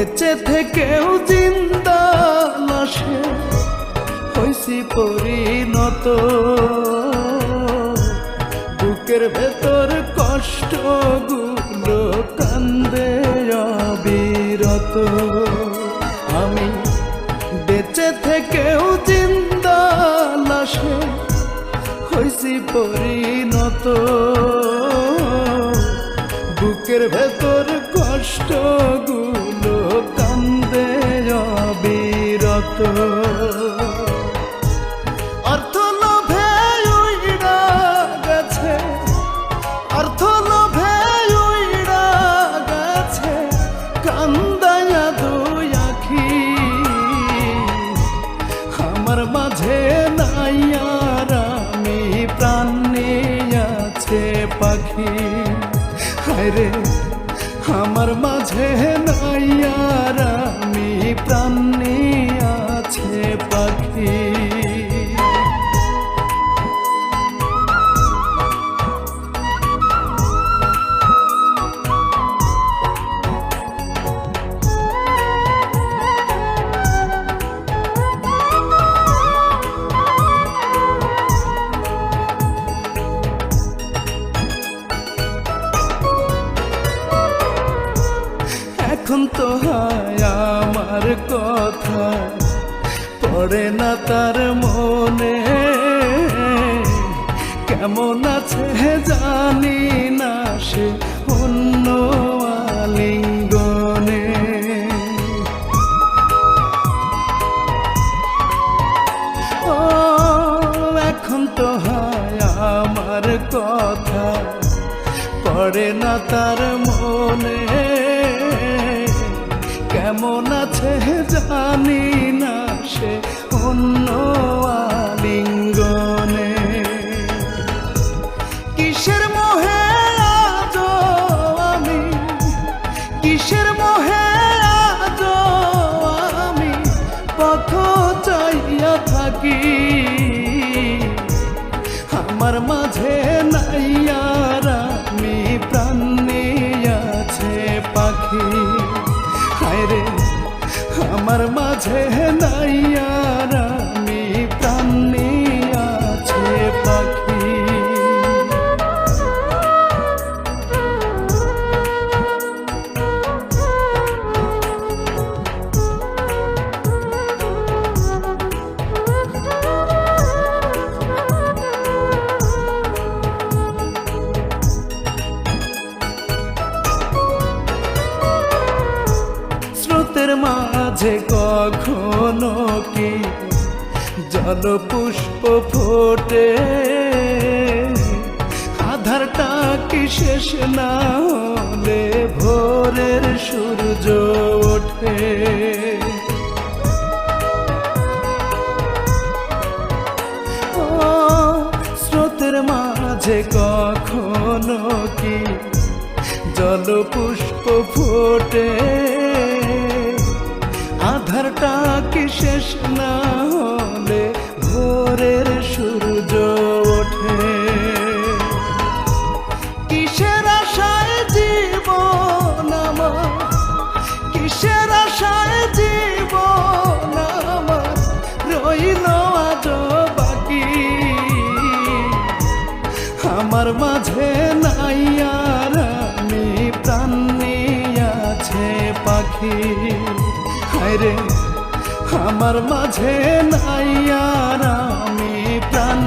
বেঁচে থেকেও জিন্দা লাশে হইছি পরিণত। বুকের ভেতর কষ্টগুলো কান্দে অবিরত। আমি বেঁচে থেকেও জিন্দা লাশে হইছি পরিণত। বুকের ভেতর কষ্টগুলো কান্দে অবিরত। অর্থ লোভে উইড়া গেছে, অর্থ লোভে উইড়া গেছে কান্দায়া দুই আখি। আমার মাঝে নাই আর আমি, প্রাণ নিয়ে আছে পাখি। হায়রে আমার মাঝে নাই আর আমি, প্রাণ নিয়ে আছে পাখি। এখন তো হয় আমার কথা পড়ে না তার মনে। কেমন আছে জানি না সে অন্য আলিঙ্গনে। ও এখন তো হয় আমার কথা পড়ে না তার মনে। কেমন আছে জানি না সে অন্য আলিঙ্গনে। কিসের মোহে আজ আমি, কিসের মোহে আজ আমি পথ চাইয়া থাকি। আমার মাঝে নাই আর আমি, প্রাণ নিয়ে আছে পাখি। হায়রে আমার মাঝে নাই আর আমি, প্রাণ নিয়ে আছে পাখি। স্রোতের মাঝে কখনো কি জল পুষ্প ফোটে? আধারটা কি শেষ না হলে ভোরের সূর্য ওঠে? ও স্রোতের মাঝে কখনো কি জল পুষ্প ফোটে? আধারটা কি শেষ না হলে ভোরের সূর্য ওঠে? কিসের আশায় জীবন আমার, কিসের আশায় জীবন আমার রইল আজ বাকি। আমার মাঝে নাই আর আমি, প্রাণ নিয়ে আছে পাখি। হায়রে আমার মাঝে নাই আর আমি, প্রাণ